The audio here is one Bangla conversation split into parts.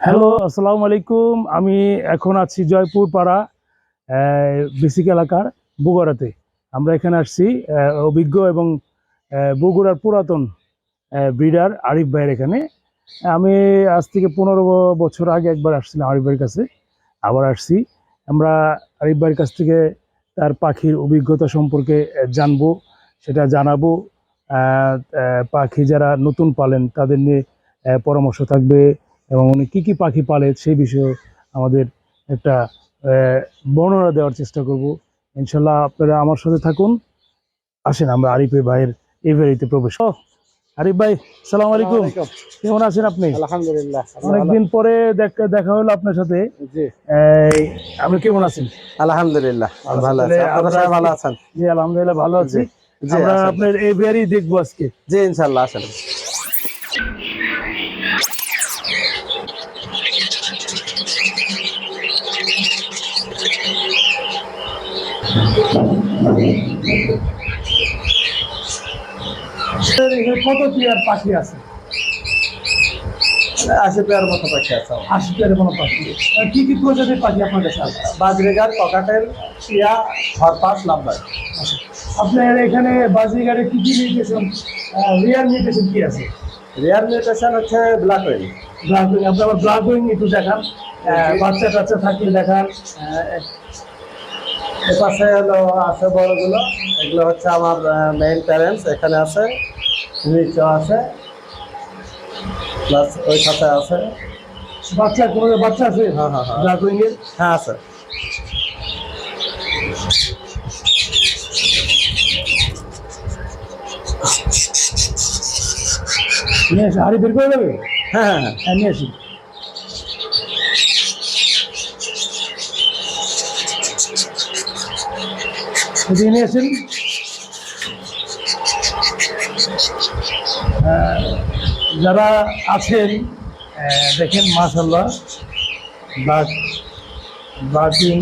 হ্যালো, আসসালামু আলাইকুম। আমি এখন আছি জয়পুর পাড়া বেসিক এলাকার বগুড়াতে। আমরা এখানে আসছি অভিজ্ঞ এবং বগুড়ার পুরাতন ব্রিডার আরিফ ভাইয়ের এখানে। আমি আজ থেকে 15 বছর আগে একবার আসছিলাম আরিফ ভাইয়ের কাছে, আবার আসছি। আমরা আরিফ ভাইয়ের কাছ থেকে তার পাখির অভিজ্ঞতা সম্পর্কে জানবো, সেটা জানাবো। পাখি যারা নতুন পালেন তাদের নিয়ে পরামর্শ থাকবে, এবং উনি কী কী পাখি পালে সেই বিষয়ে আমাদের একটা বর্ণনা দেওয়ার চেষ্টা করব। ইনশাল্লাহ আপনারা আমার সাথে থাকুন। আসেন আমরা আরিফ ভাইয়ের এভারিতে প্রবেশ। আরিফ ভাই, সালাম আলাইকুম। কেমন আছেন আপনি? আলহামদুলিল্লাহ, অনেকদিন পরে দেখা হলো আপনার সাথে। জি আপনি কেমন আছেন? আলহামদুলিল্লাহ ভালো আছি। আপনারা সবাই ভালো আছেন? জি আলহামদুলিল্লাহ ভালো আছি। জি আমরা আসেন। আপনার এভিয়ারি দেখবো আজকে। জি ইনশাআল্লাহ আসেন। এখানে কত পেয়ার পাখি আছে? 80 পেয়ার মতো পাখি আছে। 80 পেয়ারের কোনো পাখি। কি কি প্রজাতির পাখি আপনার কাছে আছে? বাজরিগার, ককাটেল, টিয়া, হরপাস, লাভবার্ড। আপনার এখানে বাজিগারে কি কি মিউটেশন, রিয়ার মিউটেশন কি আছে? রিয়ার মিউটেশন হচ্ছে ব্ল্যাক ওয়েল। ব্ল্যাক উইং, আপনি আবার ব্ল্যাক উইং একটু দেখান। বাচ্চা টাচ্চা থাকলে দেখান। এপাশে হলো আছে বড়গুলো, এগুলো হচ্ছে আমার মেইন প্যারেন্টস, এখানে আছে, নিচে আছে, প্লাস ওই সাথে আছে। বাচ্চা কোনো বাচ্চা আছে? হ্যাঁ হ্যাঁ হ্যাঁ ব্ল্যাক উইং এর? হ্যাঁ আছে। নিয়ে আসি, হাড়ি বের করে দেবে? হ্যাঁ হ্যাঁ হ্যাঁ হ্যাঁ, নিয়ে আসি। এদিকে নিয়ে আসেন। যারা আছেন দেখেন, মাশাআল্লাহ, ব্ল্যাক ব্ল্যাকিং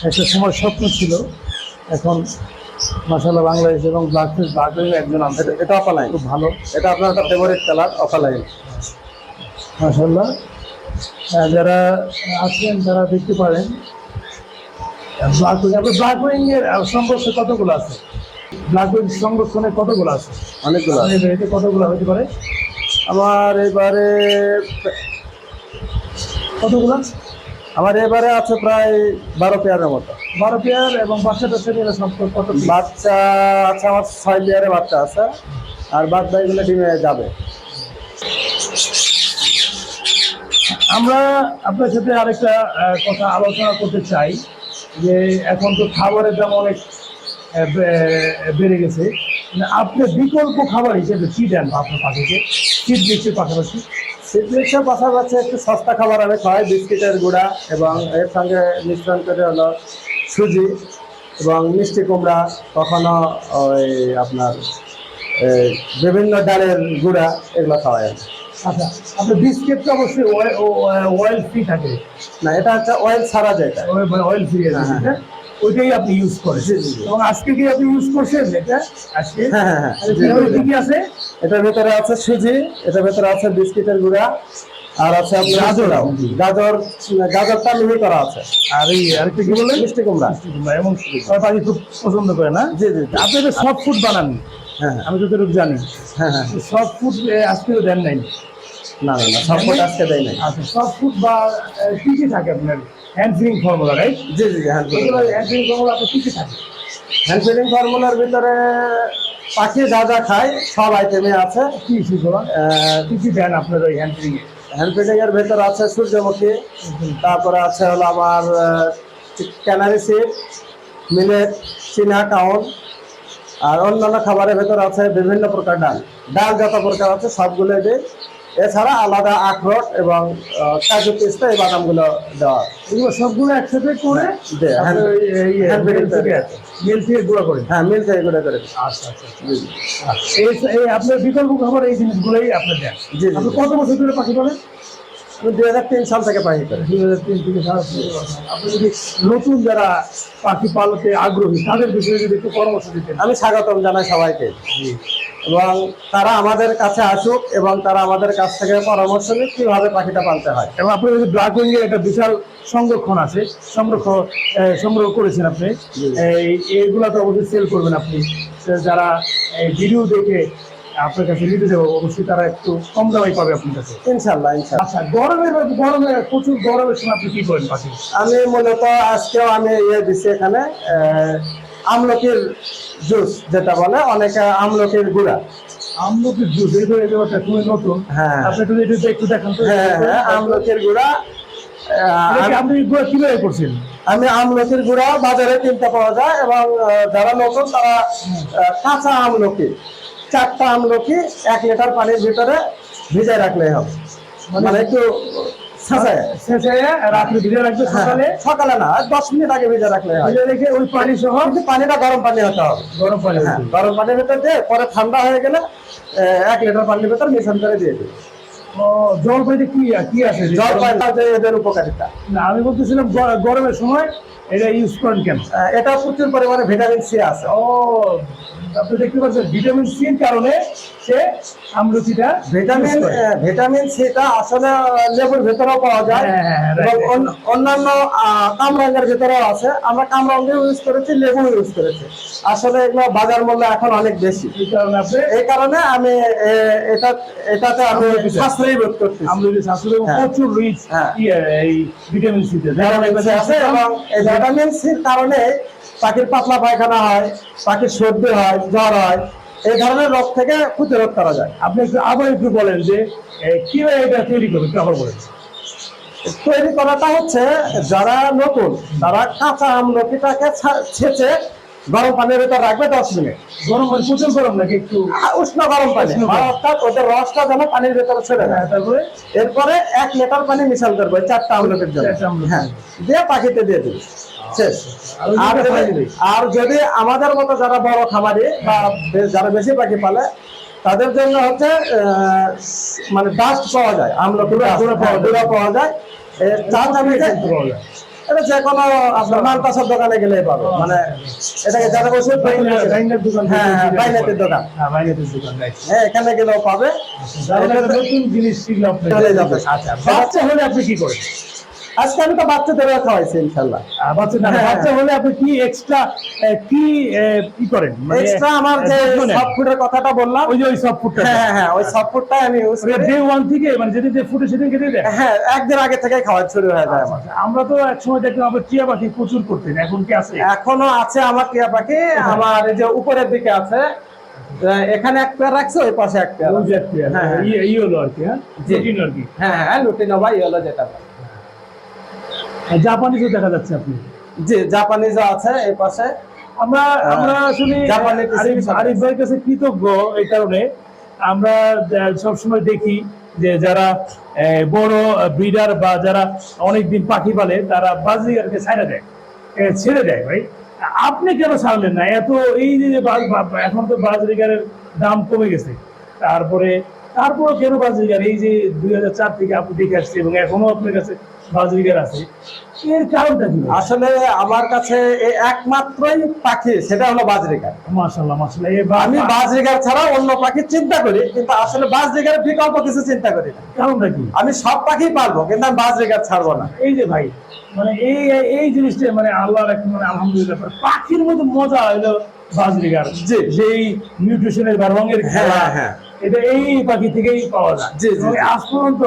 একটা সময় স্বপ্ন ছিল, এখন মাশাআল্লাহ বাংলাদেশ এবং ব্ল্যাকিং একজন আনছে। এটা অফালাইন, খুব ভালো। এটা আপনার একটা ফেভারিট কালার, অফালাইন। মাশাআল্লাহ, যারা আছেন তারা দেখতে পারেন। ব্ল্যাক উইং এর সংরক্ষণ কতগুলো আছে? ব্ল্যাক উইং সংরক্ষণে কতগুলো আছে? অনেকগুলো আছে। এতে কতগুলো হতে পারে? আমার এবারে কতগুলো? আমার এবারে আছে প্রায় 12 পেয়ারের মতো। 12 পেয়ার, এবং বাচ্চা টাচ্চা নিয়ে সম্পর্ক কত? বাচ্চা আছে আমার 6 পেয়ারে বাচ্চা আছে, আর বাদ বাকিগুলো ডিমে যাবে। আমরা আপনার সাথে আরেকটা কথা আলোচনা করতে চাই, যে এখন তো খাবারের দাম অনেক বেড়ে গেছে। আপনি বিকল্প খাবার হিসেবে কি দেন আপনার পাখিকে? শীত গ্রীষ্মের পাশাপাশি শীতগ্রীষ্মের পাশাপাশি একটু সস্তা খাবার আমি খাওয়াই, বিস্কিটের গুঁড়া, এবং এর সঙ্গে মিশ্রণ করে হলো সুজি এবং মিষ্টি কুমড়া, কখনো ওই আপনার বিভিন্ন ডালের গুঁড়া, এগুলো খাওয়াই আমি। আচ্ছা, আপনার বিস্কিটটা অবশ্যই অয়েল ফ্রি থাকে না, এটা হচ্ছে অয়েল ছাড়া যেটা। অয়েল ফ্রি আছে, হ্যাঁ। ওইটাই আপনি ইউজ করেন? জি জি জি। এবং আজকে কি আপনি ইউজ করছেন এটা আজকে? হ্যাঁ হ্যাঁ হ্যাঁ। কি কি আছে? এটার ভেতরে আছে সুজি, এটার ভেতরে আছে বিস্কিটের গুঁড়া, আর আছে আপনার গাজরটা মিহি করা আছে, আর এই আরেকটা কি বললেন? মিষ্টি কুমড়া। এবং আমার পাখি খুব পছন্দ করে না? জি জি। আপনি তো সফট ফুড বানান? হ্যাঁ আমি যতটুকু জানি। হ্যাঁ হ্যাঁ। সফট ফুড আজকেও দেন নাই? না না না, সব ফুড আজকে দেয় নাই। আচ্ছা, সফট ফুড বা কি কি থাকে আপনার? Hand feeding formula, right? জি জি জি। হ্যান্ড হ্যান্ড ফিডিং ফর্মুলা আপনার কি কি থাকে? ফিডিং ফর্মুলার ভিতরে পাখি যা যা খায় সব আইটেমে আছে। কি সেগুলো কি কি দেন আপনার ওই হ্যান্ড ফিডিং এ? হ্যান্ড ফিডিং এর ভেতরে আছে সূর্যমুখী, তারপরে আছে হলো আমার ক্যানারি সিড, মিলেট, চীনা কাউন, আর অন্যান্য খাবারের ভেতর আছে বিভিন্ন প্রকার ডাল। ডাল যত প্রকার আছে সবগুলো দিই। এছাড়া আলাদা আখরোট এবং কাজু পিস্তা, এই বাদামগুলো দেওয়া। এগুলো সবগুলো একসাথে করে মিল থেকে গুঁড়া করে? হ্যাঁ, মিল থেকে গুঁড়া করে। আচ্ছা আচ্ছা। এই আপনার বিকল্প খাবার এই জিনিসগুলোই আপনার দেন? জি জি। আপনি কত বছর ধরে পাখি পালেন? আমি 2003 সাল থেকে পাখি করি। 2003 থেকে আপনি যদি নতুন যারা পাখি পালতে আগ্রহী তাদের বিষয়ে যদি একটু পরামর্শ দিতেন। আমি স্বাগতম জানাই সবাইকে। এবং তারা আমাদের কাছে আসুক এবং তারা আমাদের কাছ থেকে পরামর্শ নিক কিভাবে পাখিটা পালতে হয়। এবং আপনার কাছে ব্ল্যাক উইং এর একটা বিশাল সংরক্ষণ আছে, সংগ্রহ করেছেন আপনি। এইগুলা তো অবশ্যই সেল করবেন আপনি। যারা ভিডিও দেখে আপনার কাছে নিতে যাবো, অবশ্যই তারা একটু কম দামে পাবে আপনার কাছে। ইনশাল্লাহ ইনশাল্লাহ। আচ্ছা, গরমে প্রচুর গরমের সময় আপনি কি করেন পাখি? আমি মূলত আজকেও আমি দিচ্ছি এখানে আমলকির জুস, যেটা বলে অনেকে আমলকির গুঁড়া। আমলকির জুস, এই ব্যাপারটা খুবই নতুন। হ্যাঁ, আপনি একটু দেখান তো। হ্যাঁ, আমলকির গুঁড়া। আপনি গুঁড়া কিভাবে করছেন? আমি আমলকির গুঁড়া বাজারে কিনতে পাওয়া যায়, এবং যারা নতুন তারা কাঁচা আমলকি 4টা আমলকি 1 লিটার পানির ভিতরে ভিজায় রাখলেই হবে। মানে একটু রাত্রে ভিজে রাখবে, সকালে না, 10 মিনিট আগে ভিজে রাখলে হয়। ভিজে রেখে ওই পানি সহ, কিন্তু পানিটা গরম পানি হতে হবে। গরম পানি, হ্যাঁ, গরম পানির ভিতরে দিয়ে পরে ঠান্ডা হয়ে গেলে 1 লিটার পানির ভিতরে মিশ্রণ করে দিয়ে দিই। জল পাইতে কি আছে? জল পাইতে এদের উপকারিতা না, আমি বলতেছিলাম গরমের সময় এটা ইউজ করেন কেন? এটা প্রচুর পরিমাণে ভিটামিন সি আছে। আপনি দেখতে পাচ্ছেন ভিটামিন সির কারণে সে আমলকিটা ভিটামিন সিটা আসলে লেবুর ভেতরেও পাওয়া যায়, এবং অন্যান্য কামরাঙ্গের ভেতরেও আছে। আমরা কামরাঙ্গ ইউজ করেছি, লেবু ইউজ করেছি। আসলে এগুলো বাজার মূল্য এখন অনেক বেশি, এই কারণে আমি এটাতে আমি সাশ্রয়ী বোধ করছি। আমলকি সাশ্রয়ী, প্রচুর রিচ এই ভিটামিন সিতে আছে, এবং এই ভিটামিন সির কারণে পাখির পাতলা পায়খানা হয়, পাখির সর্দি হয়, জ্বর হয়, এই ধরনের রোগ থেকে প্রতিরোধ করা যায়। আপনি আবার একটু বলেন যে কিভাবে এটা তৈরি করবেন, আবার বলেন। তৈরি করাটা হচ্ছে, যারা নতুন তারা কাঁচা আমলকিটাকে ছেঁচে গরম পানির ভিতরে রাখবে 10 মিনিট। গরম পানি, প্রচুর গরম নাকি একটু উষ্ণ গরম পানি, অর্থাৎ ওদের রসটা যেন পানির ভিতরে ছেড়ে দেয়। তারপরে এরপরে 1 লিটার পানি মিশাল করবে 4টা আমলকির জন্য। হ্যাঁ, দিয়ে পাখিতে দিয়ে দিবি, শেষ। আর যদি আমাদের মতো যারা বড় খামারি বা যারা বেশি পাখি পালে, তাদের জন্য হচ্ছে মানে ডাস্ট পাওয়া যায়, আমলকি গুঁড়া পাওয়া যায়। এটা যে কোনো আপনার মালপাশার দোকানে গেলেই পাবে। মানে এটাকে যারা বসে বাইনাতের দোকান, হ্যাঁ, এখানে গেলেও পাবে। নতুন জিনিস শিখলে বাচ্চা হলে আপনি কি করেন? আজকে আমি তো বাচ্চাদেরও খাওয়াইছি ইনশাল্লাহ। বাচ্চা হলে আপনি কি এক্সট্রা কি করেন? এক্সট্রা আমার যে সফট ফুডের কথাটা বললাম, ওই যে ওই সফট ফুডটা, হ্যাঁ, ওই সফট ফুডটাই আমি ইউজ করি। ডে 1 থেকে, মানে যেদিন যে ফুডে সেদিন খেতে দেয়। হ্যাঁ, একদিন আগে থেকে খাওয়া শুরু হয়ে যায় আমার। আমরা তো এক সময় দেখলাম আমরা টিয়া পাখি প্রচুর করতেন, এখন কি আছে? এখনো আছে আমার টিয়া পাখি। আমার এই যে উপরের দিকে আছে, এখানে এক পেয়ার রাখছে, ওই পাশে এক পেয়ার। হ্যাঁ, এই হলো আর কি। হ্যাঁ, লুটিনো আর কি। হ্যাঁ, লুটিনো বা ইয়েলো যেটা। জাপানিজও দেখা যাচ্ছে আপনি? জি, জাপানিজও আছে এই পাশে। আমরা আসলে আরিফ ভাইয়ের কাছে কৃতজ্ঞ এই কারণে, আমরা সবসময় দেখি যে যারা বড় ব্রিডার বা যারা অনেকদিন পাখি পালে, তারা বাজরিগারকে ছেড়ে দেয় ভাই। আপনি কেন ছাড়লেন না? এই যে এখন তো বাজরিগারের দাম কমে গেছে, তারপরে কেন বাজরিগার? এই যে 2004 থেকে আপনি দেখে আসছে এবং এখনো আপনার কাছে বাজরিগার আছে, এর কারণটা কি? আসলে আমার কাছে একমাত্রই পাখি, সেটা হলো বাজরিগার। মাশাআল্লাহ, মাশাআল্লাহ। আমি বাজরিগার ছাড়া অন্য পাখি চিন্তা করি, কিন্তু আসলে বাজরিগারের বিকল্প কিছু চিন্তা করি না। কারণটা কি? আমি সব পাখি পালবো, কিন্তু আমি বাজরিগার ছাড়বো না। এই যে ভাই, মানে এই জিনিসটা, মানে আল্লাহর একটা, মানে আলহামদুলিল্লাহ, পাখির মতো মজা হলো বাজরিগার, যেই নিউট্রিশনের বা রঙের খেলা, এটা এই পাখি থেকেই পাওয়া যায়। আজ পর্যন্ত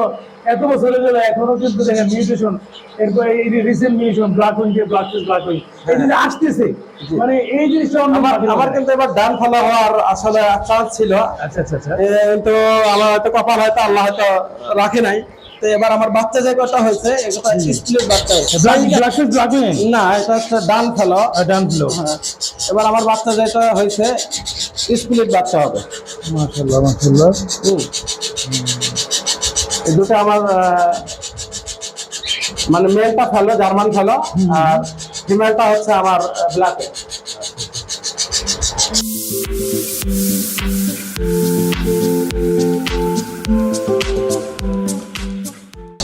এত বছর হয়ে গেল, এখনো কিন্তু দেখেন মিউটেশন, এরপর এই রিসেন্ট মিউটেশন, ব্ল্যাক উইং, এই জিনিস আসতেছে। মানে এই জিনিসটা আমার কিন্তু এবার ডান ফলো হওয়ার আসলে চান্স ছিল। আচ্ছা, কিন্তু আমার হয়তো কপাল, হয়তো আল্লাহ হয়তো রাখে নাই। তো এবার আমার বাচ্চা যে কথা হয়েছে, এটা স্প্লিট বাচ্চা হয়েছে না, এটা হচ্ছে ডান ফলো। এবার আমার বাচ্চা যেটা হয়েছে স্প্লিট বাচ্চা হবে। মাশাআল্লাহ, মাশাআল্লাহ। এই দুটো আমার মানে মেলটা ফেলো, জার্মান ফেলো, আর ফিমেলটা হচ্ছে আমার ব্ল্যাকে।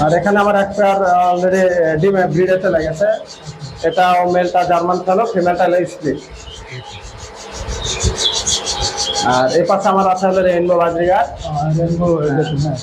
আর এখানে আমার একটা অলরেডি ডিমে ব্রিডে চলে গেছে। এটাও মেলটা জার্মান ফেলো, ফিমেলটা হলো স্প্লিট। আর এই পাশে আমার আছে হলো রেইনবো বাজরিগার। রেনবো দেখুন, হ্যাঁ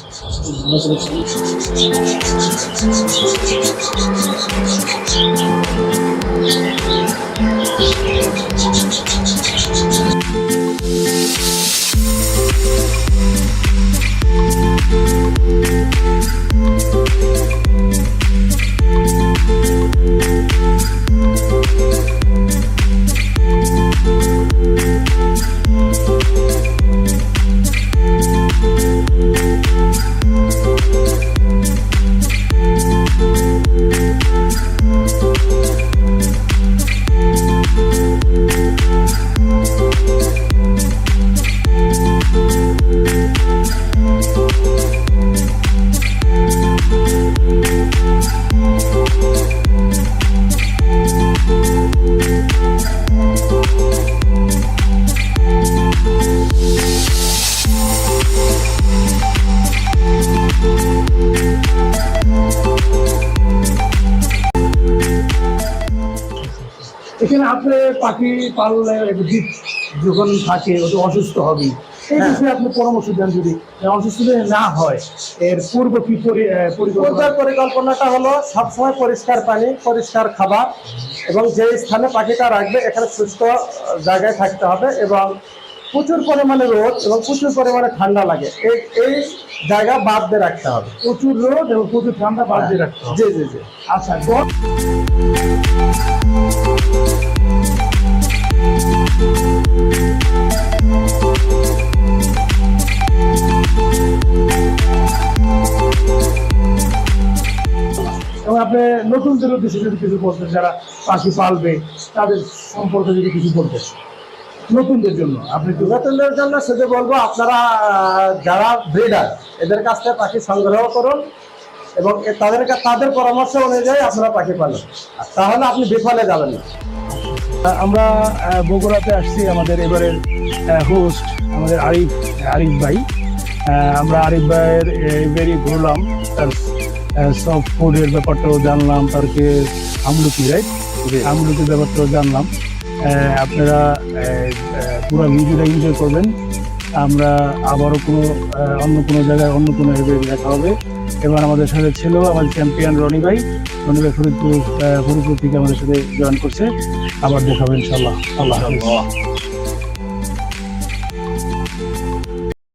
এখানে আপনি পাখি পাললে জীব যখন থাকে ও তো অসুস্থ হবে, এই বিষয়ে আপনি পরামর্শ দেন যদি অসুস্থ যদি না হয় এর পূর্ব কি পরিকল্পনাটা হলো সবসময় পরিষ্কার পানি, পরিষ্কার খাবার এবং যে স্থানে পাখিটা রাখবে এখানে সুস্থ জায়গায় থাকতে হবে এবং প্রচুর পরিমাণে রোদ এবং প্রচুর পরিমাণে ঠান্ডা লাগে, এই জায়গা বাদ দিয়ে রাখতে হবে। প্রচুর রোদ এবং প্রচুর ঠান্ডা বাদ দিয়ে রাখতে হবে। জি জি জি। আচ্ছা, এবং আপনি নতুনদের উদ্দেশ্যে যদি কিছু বলতেন, যারা পাখি পালবে তাদের সম্পর্কে যদি কিছু বলতেন নতুনদের জন্য, আপনি তো নতুনদের জন্য শুধু বলবো আপনারা যারা ব্রিডার এদের কাছ থেকে পাখি সংগ্রহ করুন এবং তাদের পরামর্শ অনুযায়ী আপনারা পাখি পালন, তাহলে আপনি বিফলে যাবেন না। আমরা বগুড়াতে আসছি, আমাদের এবারের হোস্ট আমাদের আরিফ ভাই। আমরা আরিফ ভাইয়ের এবারই ঘুরলাম, তার সফট ফুডের ব্যাপারটাও জানলাম, তারকে আমলকি রাইট আমলকির ব্যাপারটাও জানলাম। আপনারা পুরো ভিডিওটা এনজয় করবেন। আমরা আবারও অন্য কোনো জায়গায় অন্য কোনো এবারে দেখা হবে। এবার আমাদের সাথে ছিল আমাদের চ্যাম্পিয়ন রনি ভাই ফরিদপুর থেকে আমাদের সাথে জয়েন করছে। আবার দেখাবো ইনশাল্লাহ। আল্লাহ হাফেজ।